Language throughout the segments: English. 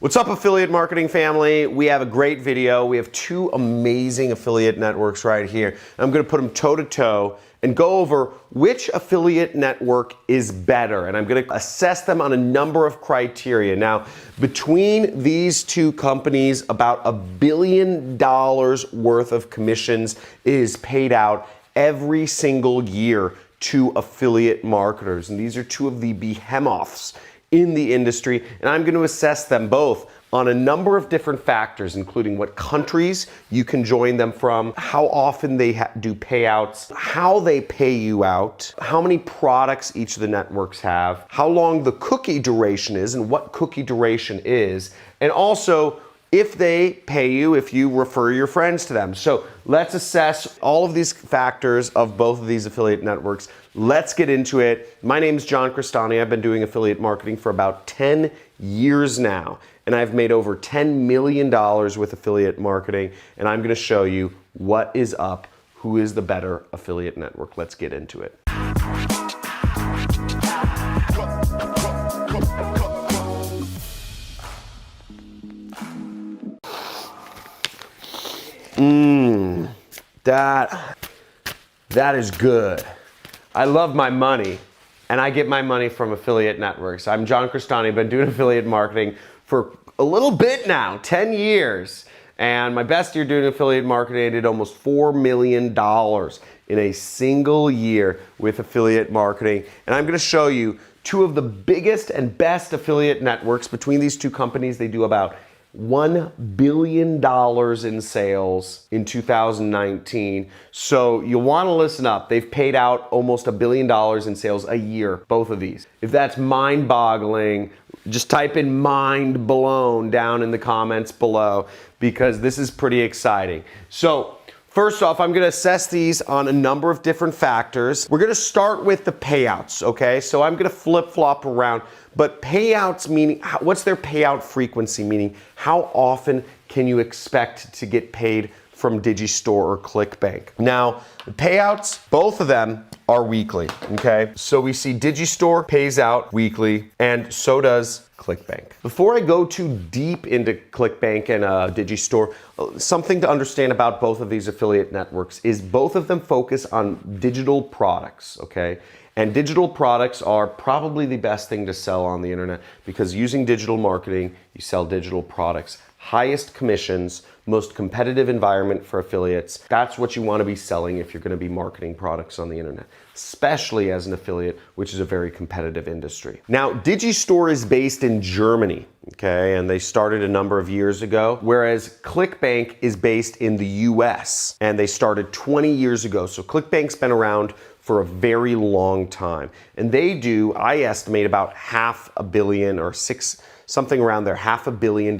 What's up, affiliate marketing family? We have a great video. We have two amazing affiliate networks right here. I'm going to put them toe to toe and go over which affiliate network is better. And I'm going to assess them on a number of criteria. Now, between these two companies, about $1 billion worth of commissions is paid out every single year to affiliate marketers. And these are two of the behemoths in the industry, and I'm going to assess them both on a number of different factors, including what countries you can join them from, how often they do payouts, how they pay you out, how many products each of the networks have, how long the cookie duration is and what cookie duration is, and also if they pay you if you refer your friends to them. So let's assess all of these factors of both of these affiliate networks. Let's get into it. My name is John Crestani. I've been doing affiliate marketing for about 10 years now, and I've made over $10 million with affiliate marketing, and I'm gonna show you what is up, who is the better affiliate network. Let's get into it. That is good. I love my money, and I get my money from affiliate networks. I'm John Crestani. I've been doing affiliate marketing for a little bit now, 10 years. And my best year doing affiliate marketing, I did almost $4 million in a single year with affiliate marketing. And I'm gonna show you two of the biggest and best affiliate networks. Between these two companies, they do about $1 billion in sales in 2019. So you'll want to listen up. They've paid out almost $1 billion in sales a year, both of these. If that's mind-boggling, just type in mind blown down in the comments below, because this is pretty exciting. So first off, I'm going to assess these on a number of different factors. We're going to start with the payouts, okay? So I'm going to flip-flop around. But payouts meaning, what's their payout frequency? Meaning, how often can you expect to get paid from Digistore or ClickBank? Now, the payouts, both of them are weekly, okay? So we see Digistore pays out weekly, and so does ClickBank. Before I go too deep into ClickBank and Digistore, something to understand about both of these affiliate networks is both of them focus on digital products, okay? And digital products are probably the best thing to sell on the internet, because using digital marketing, you sell digital products. Highest commissions, most competitive environment for affiliates. That's what you want to be selling if you're going to be marketing products on the internet, especially as an affiliate, which is a very competitive industry. Now, Digistore is based in Germany, okay, and they started a number of years ago, whereas ClickBank is based in the US, and they started 20 years ago. So ClickBank's been around for a very long time. And they do, I estimate, about $500 million or something around there, $500 million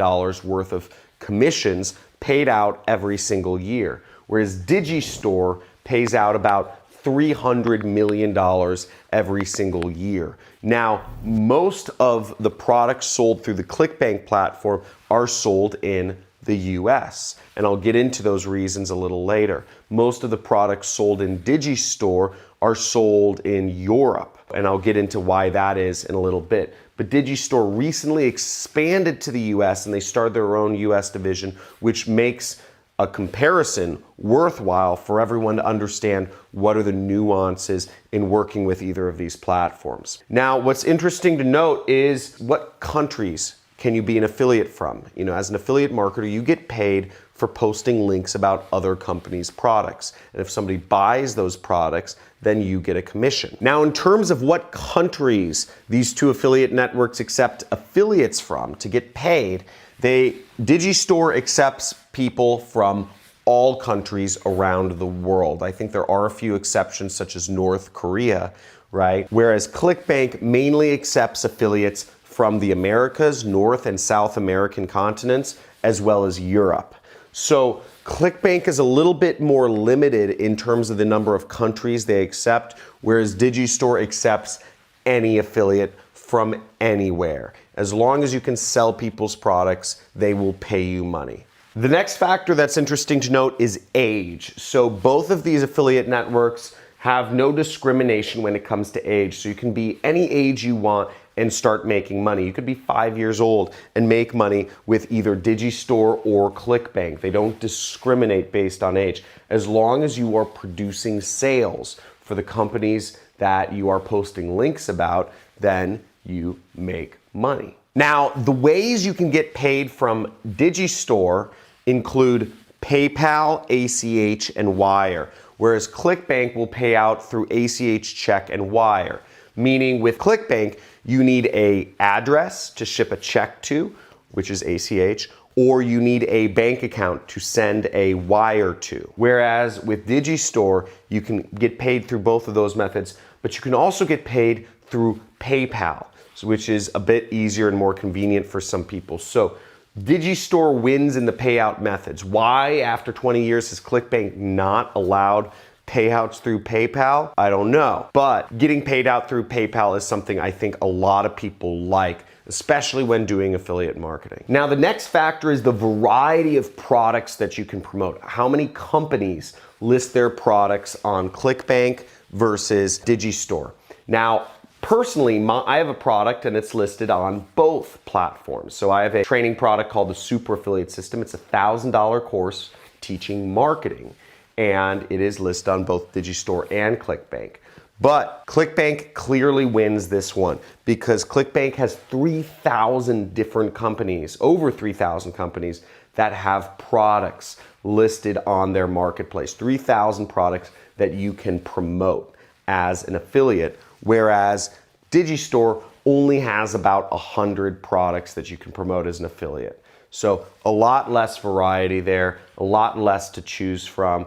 worth of commissions paid out every single year. Whereas Digistore pays out about $300 million every single year. Now, most of the products sold through the ClickBank platform are sold in the US, and I'll get into those reasons a little later. Most of the products sold in Digistore are sold in Europe, and I'll get into why that is in a little bit. But Digistore recently expanded to the US, and they started their own US division, which makes a comparison worthwhile for everyone to understand what are the nuances in working with either of these platforms. Now, what's interesting to note is what countries can you be an affiliate from? You know, as an affiliate marketer, you get paid for posting links about other companies' products. And if somebody buys those products, then you get a commission. Now, in terms of what countries these two affiliate networks accept affiliates from to get paid, Digistore accepts people from all countries around the world. I think there are a few exceptions, such as North Korea, right? Whereas ClickBank mainly accepts affiliates from the Americas, North and South American continents, as well as Europe. So ClickBank is a little bit more limited in terms of the number of countries they accept, whereas Digistore accepts any affiliate from anywhere. As long as you can sell people's products, they will pay you money. The next factor that's interesting to note is age. So both of these affiliate networks have no discrimination when it comes to age. So you can be any age you want, and start making money. You could be 5 years old and make money with either Digistore or ClickBank. They don't discriminate based on age. As long as you are producing sales for the companies that you are posting links about, then you make money. Now, the ways you can get paid from Digistore include PayPal, ACH, and Wire, whereas ClickBank will pay out through ACH, check, and wire. Meaning with ClickBank, you need an address to ship a check to, which is ACH, or you need a bank account to send a wire to. Whereas with Digistore, you can get paid through both of those methods, but you can also get paid through PayPal, which is a bit easier and more convenient for some people. So Digistore wins in the payout methods. Why, after 20 years, has ClickBank not allowed payouts through PayPal? I don't know. But getting paid out through PayPal is something I think a lot of people like, especially when doing affiliate marketing. Now, the next factor is the variety of products that you can promote. How many companies list their products on ClickBank versus Digistore? Now, personally, I have a product and it's listed on both platforms. So I have a training product called the Super Affiliate System. It's a $1,000 course teaching marketing, and it is listed on both Digistore and ClickBank. But ClickBank clearly wins this one because ClickBank has 3,000 different companies, over 3,000 companies that have products listed on their marketplace, 3,000 products that you can promote as an affiliate, whereas Digistore only has about 100 products that you can promote as an affiliate. So a lot less variety there, a lot less to choose from,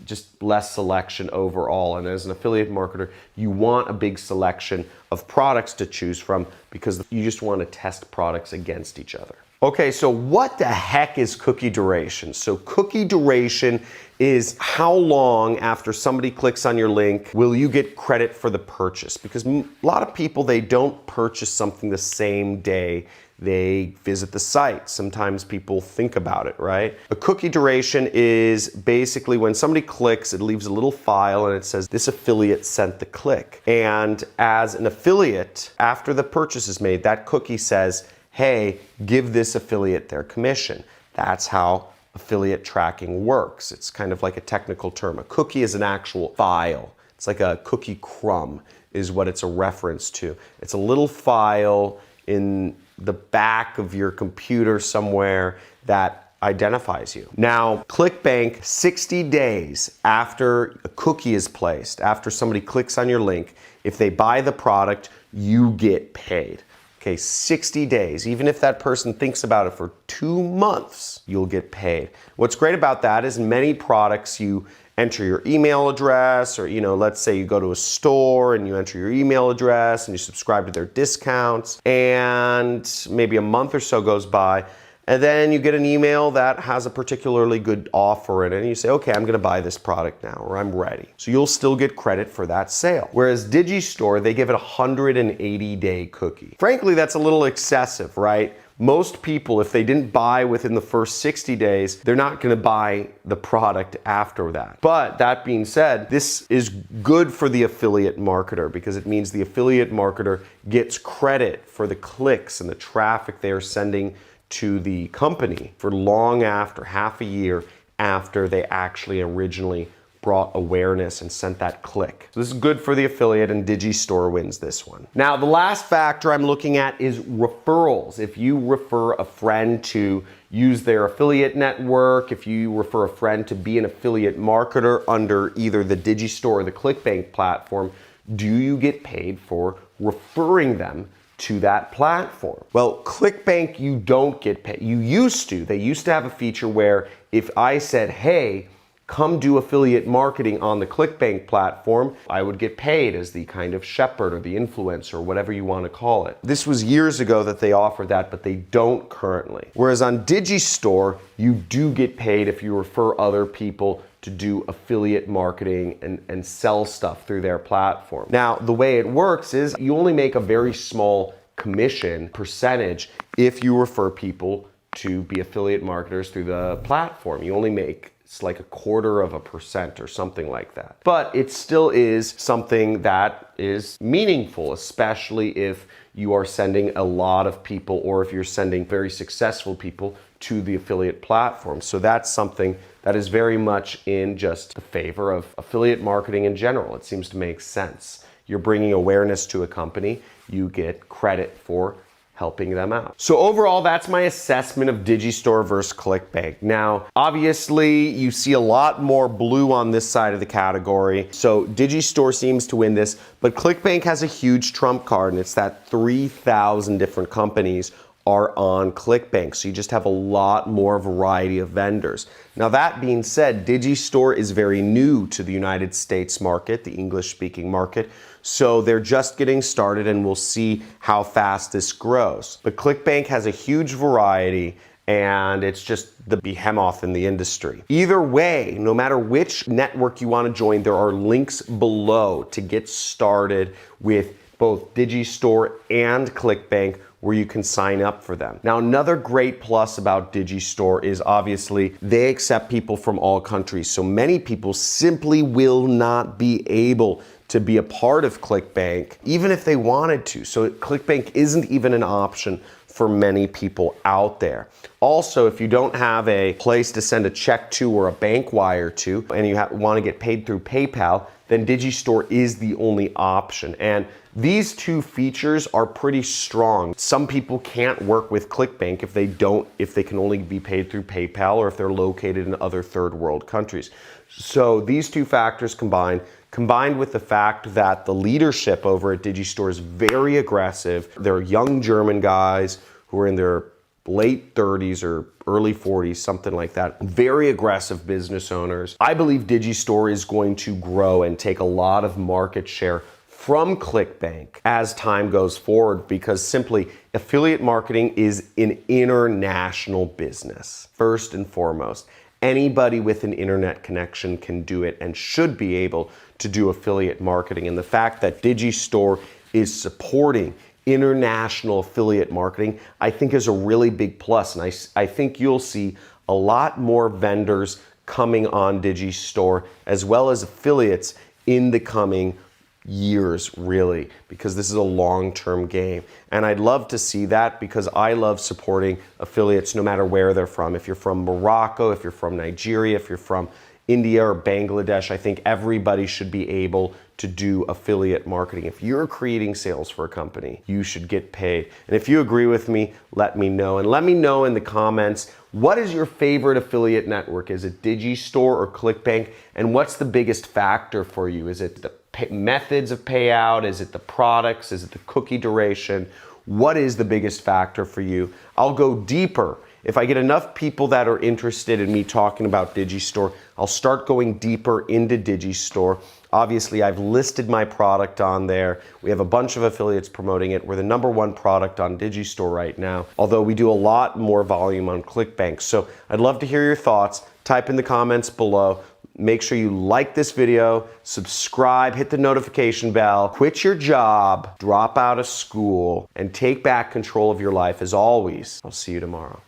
just less selection overall. And as an affiliate marketer, you want a big selection of products to choose from because you just want to test products against each other. Okay, so what the heck is cookie duration? So cookie duration is how long after somebody clicks on your link will you get credit for the purchase? Because a lot of people, they don't purchase something the same day they visit the site. Sometimes people think about it, right? A cookie duration is basically when somebody clicks, it leaves a little file and it says, this affiliate sent the click. And as an affiliate, after the purchase is made, that cookie says, hey, give this affiliate their commission. That's how affiliate tracking works. It's kind of like a technical term. A cookie is an actual file. It's like a cookie crumb is what it's a reference to. It's a little file in the back of your computer somewhere that identifies you. Now, ClickBank, 60 days after a cookie is placed, after somebody clicks on your link, if they buy the product, you get paid. Okay, 60 days. Even if that person thinks about it for 2 months, you'll get paid. What's great about that is in many products, you enter your email address, or let's say you go to a store and you enter your email address and you subscribe to their discounts, and maybe a month or so goes by, and then you get an email that has a particularly good offer in it, and you say, okay, I'm gonna buy this product now, or I'm ready. So you'll still get credit for that sale. Whereas Digistore, they give it a 180-day cookie. Frankly, that's a little excessive, right? Most people, if they didn't buy within the first 60 days, they're not gonna buy the product after that. But that being said, this is good for the affiliate marketer because it means the affiliate marketer gets credit for the clicks and the traffic they are sending to the company for long after, half a year after they actually originally brought awareness and sent that click. So this is good for the affiliate, and Digistore wins this one. Now, the last factor I'm looking at is referrals. If you refer a friend to use their affiliate network, if you refer a friend to be an affiliate marketer under either the Digistore or the ClickBank platform, do you get paid for referring them to that platform? Well, ClickBank, you don't get paid. You used to. They used to have a feature where if I said, hey, come do affiliate marketing on the ClickBank platform, I would get paid as the kind of shepherd or the influencer, or whatever you want to call it. This was years ago that they offered that, but they don't currently. Whereas on Digistore, you do get paid if you refer other people to do affiliate marketing and sell stuff through their platform. Now, the way it works is you only make a very small commission percentage if you refer people to be affiliate marketers through the platform. You only make, it's like 0.25% or something like that. But it still is something that is meaningful, especially if you are sending a lot of people, or if you're sending very successful people to the affiliate platform. So that's something that is very much in just the favor of affiliate marketing in general. It seems to make sense. You're bringing awareness to a company, you get credit for helping them out. So overall, that's my assessment of Digistore versus ClickBank. Now, obviously, you see a lot more blue on this side of the category. So Digistore seems to win this, but ClickBank has a huge trump card, and it's that 3,000 different companies are on ClickBank. So you just have a lot more variety of vendors. Now that being said, Digistore is very new to the United States market, the English-speaking market. So they're just getting started, and we'll see how fast this grows. But ClickBank has a huge variety, and it's just the behemoth in the industry. Either way, no matter which network you want to join, there are links below to get started with both Digistore and ClickBank, where you can sign up for them. Now, another great plus about Digistore is obviously they accept people from all countries. So many people simply will not be able to be a part of ClickBank, even if they wanted to. So ClickBank isn't even an option for many people out there. Also, if you don't have a place to send a check to or a bank wire to, and you want to get paid through PayPal, then Digistore is the only option. And these two features are pretty strong. Some people can't work with ClickBank if they can only be paid through PayPal, or if they're located in other third world countries. So these two factors combined with the fact that the leadership over at Digistore is very aggressive. They're young German guys who are in their late 30s or early 40s, something like that. Very aggressive business owners. I believe Digistore is going to grow and take a lot of market share from ClickBank as time goes forward, because simply affiliate marketing is an international business. First and foremost, anybody with an internet connection can do it and should be able to do affiliate marketing. And the fact that Digistore is supporting international affiliate marketing, I think is a really big plus. And I think you'll see a lot more vendors coming on Digistore, as well as affiliates in the coming years, really, because this is a long-term game. And I'd love to see that, because I love supporting affiliates no matter where they're from. If you're from Morocco, if you're from Nigeria, if you're from India or Bangladesh, I think everybody should be able to do affiliate marketing. If you're creating sales for a company, you should get paid. And if you agree with me, let me know. And let me know in the comments, what is your favorite affiliate network? Is it Digistore or ClickBank? And what's the biggest factor for you? Is it the methods of payout? Is it the products? Is it the cookie duration? What is the biggest factor for you? I'll go deeper. If I get enough people that are interested in me talking about Digistore, I'll start going deeper into Digistore. Obviously, I've listed my product on there. We have a bunch of affiliates promoting it. We're the #1 product on Digistore right now, although we do a lot more volume on ClickBank. So I'd love to hear your thoughts. Type in the comments below. Make sure you like this video, subscribe, hit the notification bell, quit your job, drop out of school, and take back control of your life. As always, I'll see you tomorrow.